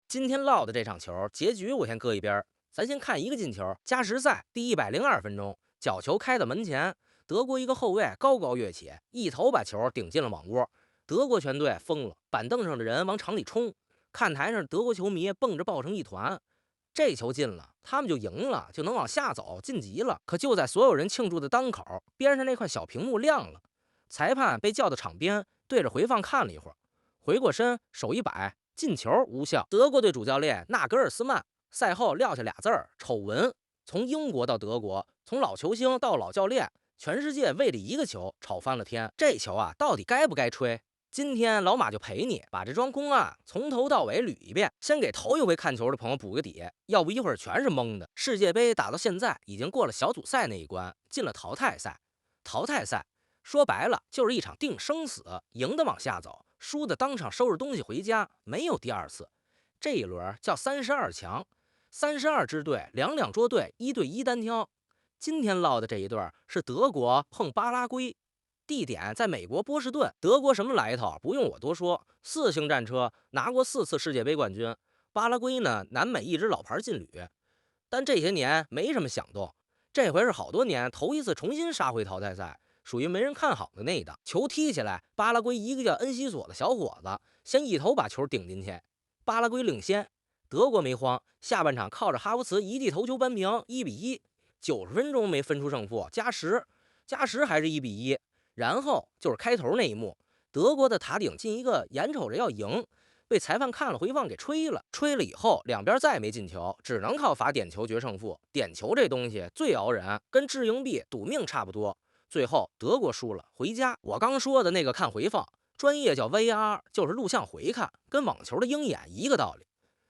今天落的這場球結局我先擱一邊，咱先看一個进球。加时赛第102分鐘，角球開到門前，德國一個後衛高高躍起，一頭把球頂進了網窩。德國全隊瘋了，板凳上的人往場裡衝，看台上德國球迷蹦着抱成一團。這球进了，他們就贏了，就能往下走晋級了。可就在所有人慶祝的当口，邊上那塊小屏幕亮了，裁判被叫到場邊，對着回放看了一會儿，回過身手一摆，进球無效。德国队主教練纳格尔斯曼赛後撂下俩字儿：醜聞。從英國到德國，從老球星到老教練，全世界为了一個球吵翻了天。這球啊，到底該不該吹？今天老馬就陪你把這桩公案從頭到尾捋一遍，先給頭一回看球的朋友補個底，要不一會兒全是懵的。世界杯打到現在已經過了小組賽那一關，進了淘汰赛。淘汰赛說白了就是一场定生死，贏的往下走，輸的當場收拾東西回家，沒有第二次。這一輪叫32強，32支隊2-2捉队，1對1單挑。今天落的這一對是德國碰巴拉圭，地點在美國波士頓。德國什麼來頭不用我多說，4星戰車，拿過4次世界杯冠軍。巴拉圭呢，南美一支老牌劲旅，但這些年沒什麼響動，這回是好多年頭一次重新殺回淘汰赛，屬於沒人看好的那一檔。球踢起來，巴拉圭一個叫恩西索的小伙子先一頭把球頂進去，巴拉圭領先。德國沒慌，下半場靠着哈弗茨一記頭球扳平，1-1，90分鐘沒分出勝負，加時還是1-1。然後就是開頭那一幕，德國的塔頂進一個眼瞅着要贏，被裁判看了回放給吹了以後，兩邊再沒進球，只能靠罰點球決勝負。點球這東西最熬人，跟掷硬幣賭命差不多。最後德國輸了，回家。我剛說的那個看回放，專業叫 VAR， 就是錄像回看，跟網球的鷹眼一個道理。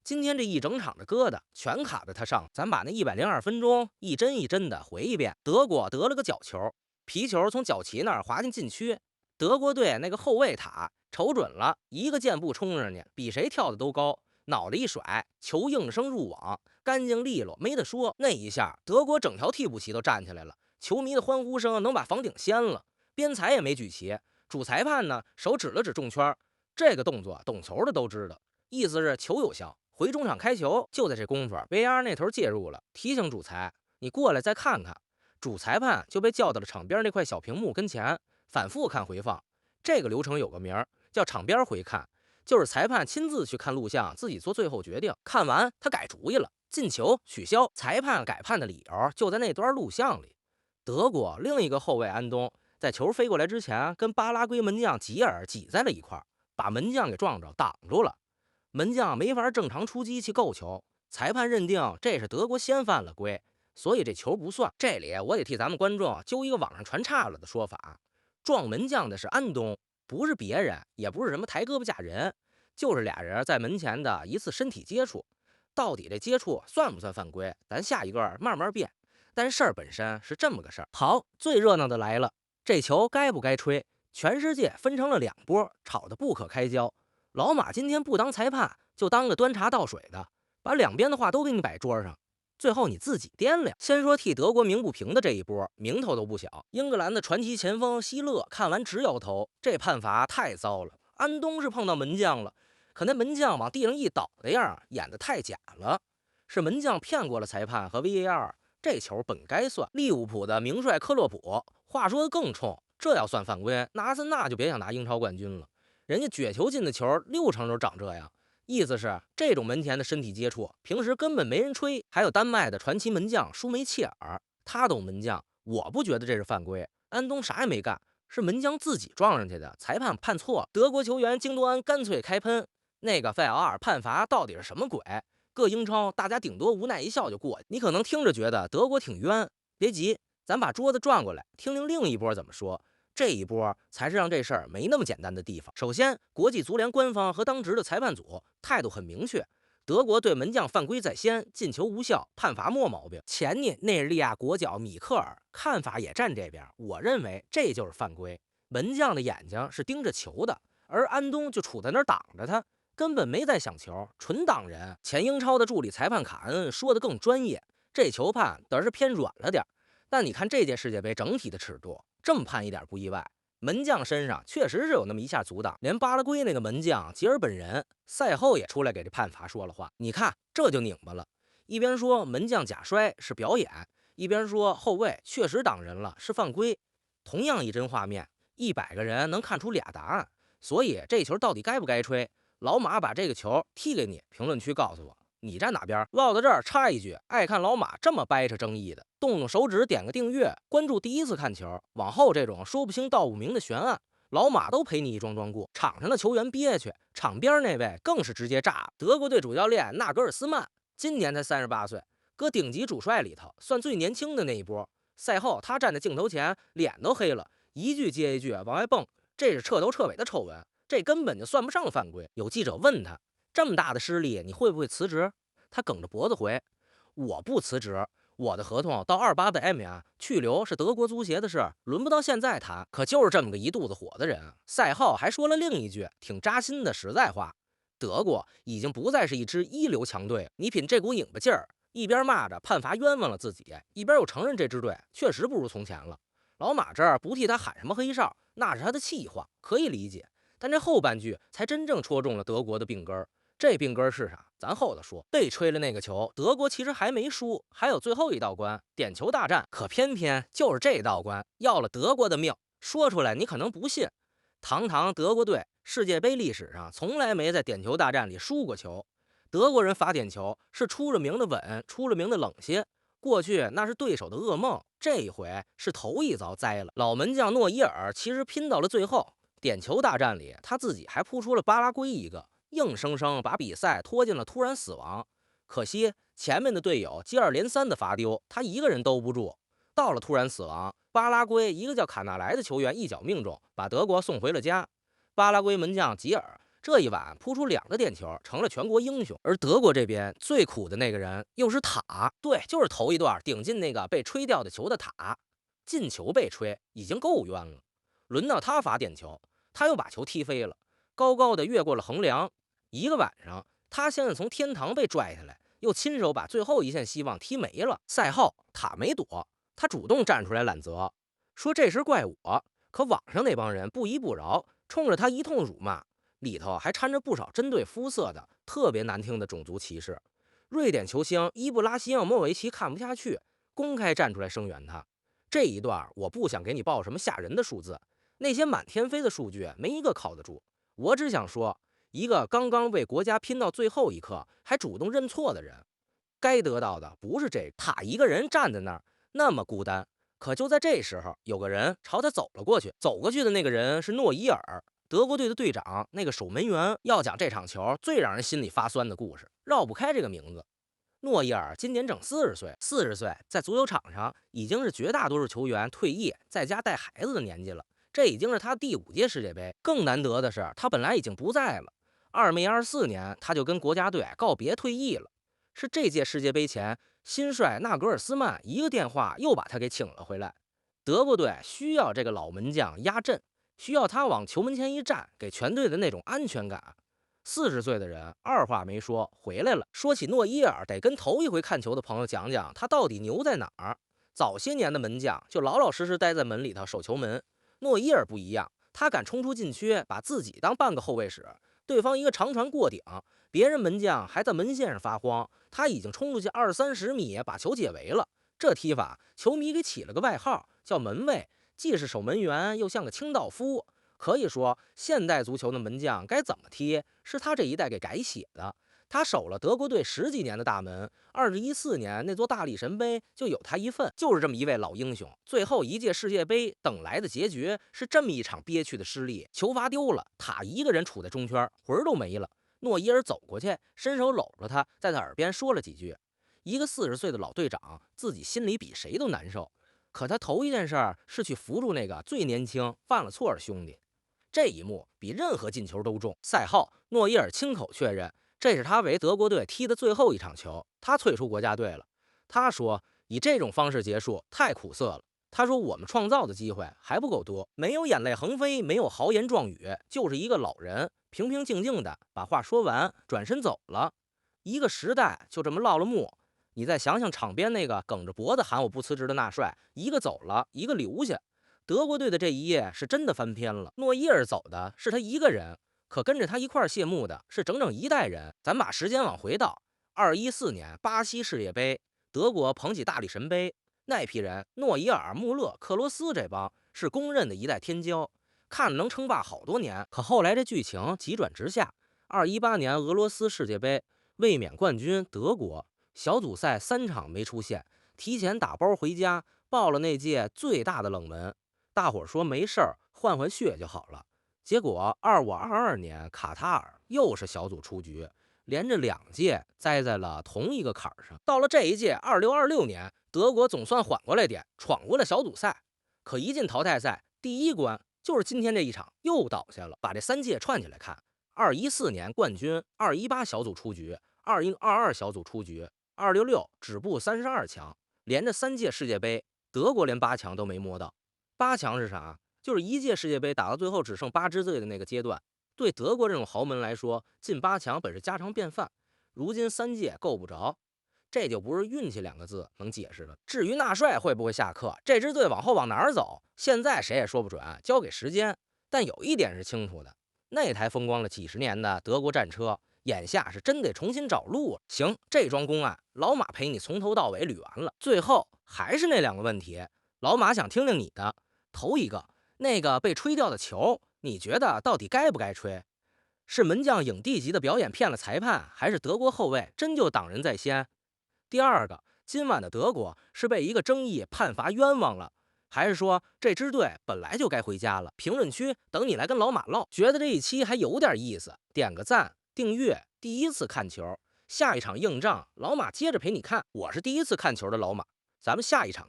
今天這一整場的疙瘩全卡在他上，咱把那102分鐘一帧一帧的回一遍。德國得了個角球，皮球從角旗那兒滑進禁區，德國隊那個後衛塔瞅準了，一個箭步衝上去，比誰跳的都高，腦袋一甩，球应聲入網，乾淨利落，沒得說。那一下德國整條替補席都站起來了，球迷的歡呼聲能把房頂掀了。邊裁也沒舉旗，主裁判呢手指了指中圈，這個動作懂球的都知道，意思是球有效。回中场開球，就在這功夫 VAR 那頭介入了，提醒主裁你過來再看看。主裁判就被叫到了場邊那塊小屏幕跟前，反复看回放。這個流程有個名叫場邊回看，就是裁判親自去看錄像，自己做最後決定。看完他改主意了，进球取消。裁判改判的理由就在那段錄像裡。德國另一個後衛安東在球飛過來之前，跟巴拉圭門將吉爾擠在了一塊，把門將給撞着擋住了。門將沒法正常出擊去夠球，裁判認定這是德國先犯了規，所以這球不算。這裡我得替咱們觀眾揪一個網上傳岔了的說法，撞門將的是安東，不是別人，也不是什麼抬胳膊架人，就是倆人在門前的一次身體接觸。到底這接觸算不算犯規，咱下一段慢慢辯。但事兒本身是這麼個事兒。好，最熱鬧的來了，這球該不該吹？全世界分成了2波，吵得不可開交。老馬今天不當裁判，就當個端茶倒水的，把兩邊的話都給你擺桌上，最後你自己掂量。先說替德國鸣不平的這一波，名頭都不小。英格蘭的傳奇前鋒希勒看完直摇頭，這判罰太糟了。安東是碰到門將了，可那門將往地上一倒的樣演得太假了，是門將騙過了裁判和 VAR， 這球本該算。利物浦的名帥克洛普話說的更衝，這要算犯規，那阿森納就別想拿英超冠軍了。人家撅球进的球60%都長這樣，意思是這種門前的身體接觸平時根本沒人吹。還有丹麥的傳奇門將舒梅切爾，他懂门将，我不覺得這是犯規。安東啥也沒幹，是門將自己撞上去的，裁判判錯了。德國球員京多安乾脆開噴，那個VAR判罰到底是什麼鬼？各英超大家頂多無奈一笑就過去。你可能聽着覺得德國挺冤，別急，咱把桌子轉過來聽聽另一波怎麼說。這一波才是讓這事兒沒那麼簡單的地方。首先，國際足聯官方和當值的裁判組態度很明確，德國对门將犯規在先，进球無效，判罰沒毛病。前年內日利亞國腳米克爾看法也站這邊，我認為這就是犯規。門將的眼睛是盯着球的，而安東就杵在那兒擋着他，根本沒在想球，純擋人。前英超的助理裁判卡恩說的更專業，這球判倒是偏軟了點，但你看這届世界杯整體的尺度，這麼判一點不意外。門將身上確實是有那麼一下阻擋，連巴拉圭那個門將吉爾本人賽後也出來給這判罚说了話。你看这就拧巴了，一边说门将假摔是表演，一边说后卫確實擋人了是犯規。同樣一幀畫面，100個人能看出倆答案。所以這球到底該不該吹？老馬把這個球踢給你，評論區告訴我你站哪邊。唠到這兒插一句，愛看老馬這麼掰扯爭議的，動動手指點個訂閱，關注第一次看球，往後這種說不清道不明的懸案，老馬都陪你一樁樁過。場上的球員憋屈，場邊那位更是直接炸。德國隊主教練納格爾斯曼今年才38歲，擱頂級主帥裡頭算最年輕的那一波。賽後他站在鏡頭前，臉都黑了，一句接一句往外蹦，這是徹頭徹尾的醜聞，這根本就算不上犯規。有記者問他，這麼大的失利，你會不會辭職？他梗着脖子回，我不辭職，我的合同到28的 M 啊，去留是德國足協的事，輪不到現在談。可就是這麼個一肚子火的人，賽後還說了另一句挺扎心的實在話，德國已經不再是一支一流強隊，你品這股影巴勁兒，一邊罵着判罰冤枉了自己，一邊又承認這支隊確實不如從前了。老馬這兒不替他喊什麼黑哨，那是他的氣話，可以理解。但這後半句才真正戳中了德國的病根。這病根是啥？咱後頭說。被吹了那個球，德國其實還沒輸，還有最後一道關，點球大戰。可偏偏就是這道關要了德國的命。說出來你可能不信，堂堂德國隊世界杯歷史上從來沒在點球大戰裡輸過球。德國人罰點球是出了名的穩，出了名的冷些。過去那是對手的噩夢，這一回是頭一遭栽了。老門將諾伊爾其實拼到了最後，點球大戰裡他自己還撲出了巴拉圭一個，硬生生把比賽拖進了突然死亡。可惜前面的隊友接二連三的罰丟，他一個人兜不住。到了突然死亡，巴拉圭一個叫卡納萊的球員一腳命中，把德國送回了家。巴拉圭門將吉爾這一晚撲出2個點球，成了全國英雄。而德國這邊最苦的那個人又是塔，對，就是頭一段頂進那個被吹掉的球的塔。進球被吹已經夠冤了，輪到他罰點球，他又把球踢飛了，高高的越過了橫梁。一個晚上，他先是從天堂被拽下來，又親手把最後一線希望踢沒了。賽後塔沒躲，他主動站出來揽責，說這事怪我。可網上那幫人不依不饒，衝着他一通辱罵，裡頭還摻着不少針對膚色的特別難聽的種族歧視。瑞典球星伊布拉希莫維奇看不下去，公開站出來聲援他。這一段我不想給你報什麼嚇人的數字，那些滿天飛的數據沒一個靠得住。我只想說，一個剛剛為國家拼到最後一刻還主動認錯的人，該得到的不是這個。他一個人站在那兒那麼孤單，可就在這時候，有個人朝他走了過去。走過去的那個人是諾伊爾，德國隊的隊長，那個守門員。要講這場球最讓人心裡發酸的故事，繞不開這個名字。諾伊爾今年整40歲，40歲在足球場上已經是絕大多數球員退役在家帶孩子的年紀了。這已經是他第5屆世界杯。更難得的是，他本來已經不在了。2024年他就跟國家隊告別退役了。是這屆世界杯前，新帥納格爾斯曼一個電話又把他給請了回來。德國隊需要這個老門將壓陣，需要他往球門前一站，給全隊的那種安全感。40歲的人二話沒說回來了。說起諾伊爾，得跟頭一回看球的朋友講講他到底牛在哪兒。早些年的門將就老老實實待在门裡頭守球門，諾伊爾不一樣，他敢衝出禁區，把自己當半個後衛使。對方一個長傳過頂，別人門將還在門線上發慌，他已經衝出去20-30米把球解圍了。這踢法球迷給起了個外號叫門衛，既是守門員又像個清道夫。可以說現代足球的門將該怎麼踢是他這一代給改寫的。他守了德國隊10幾年的大門，2014年那座大力神杯就有他一份。就是這麼一位老英雄，最後一屆世界杯等來的結局是這麼一場憋屈的失利。球罚丟了，他一個人杵在中圈，魂都沒了。諾伊爾走過去，伸手摟着他，在他耳邊說了幾句。一個40歲的老隊長自己心裡比誰都難受，可他頭一件事是去扶住那個最年輕犯了錯的兄弟。這一幕比任何進球都重。賽後諾伊爾親口確認，這是他為德國隊踢的最後一場球，他退出國家隊了。他說以這種方式結束太苦澀了。他說我們創造的機會還不夠多，沒有眼淚橫飛，沒有豪言壯語，就是一個老人平平靜靜的把話說完，轉身走了。一個時代就這麼落了幕。你再想想場邊那個梗着脖子喊我不辭職的納帥，一個走了，一個留下。德国隊的這一夜是真的翻篇了。諾伊尔走的是他一個人，可跟着他一塊兒謝幕的是整整一代人。咱把時間往回倒，214年巴西世界杯，德國捧起大力神杯，那批人，諾伊尔、穆勒、克罗斯这帮是公認的一代天骄，看着能稱霸好多年。可後來這劇情急轉直下，218年俄羅斯世界杯，衛冕冠軍德國，小組賽3場沒出現，提前打包回家，爆了那屆最大的冷門。大夥說沒事兒，換換血就好了。結果2522年卡塔爾又是小組出局，連着2屆栽在了同一個坎上。到了這一屆2626年，德國總算緩過來點，闖過了小組賽。可一進淘汰賽，第一關就是今天這一場又倒下了。把這3屆串起來看，214年冠軍，218小組出局，2022小組出局，266止步32强，連着3屆世界杯，德國連8强都沒摸到。8強是啥？就是一届世界杯打到最後只剩8支队的那個階段。对德國這種豪門來說，進8強本是家常便飯。如今3屆夠不着，這就不是運氣2個字能解釋的。至於納帥會不會下課，這支隊往後往哪兒走，現在誰也說不準，交給時間。但有一點是清楚的，那台風光了幾十年的德國戰車，眼下是真得重新找路了。行，這樁公案老馬陪你從頭到尾捋完了，最後還是那2個問題，老馬想聽聽你的。頭一個，那個被吹掉的球，你覺得到底該不該吹？是门將影帝級的表演騙了裁判，還是德國後衛真就擋人在先？第二個，今晚的德國是被一個爭議判罰冤枉了，還是說這支隊本來就該回家了？評論區等你來跟老馬嘮。覺得這一期還有點意思，點個讚，訂閱。第一次看球，下一場硬仗，老馬接着陪你看。我是第一次看球的老馬，咱們下一場。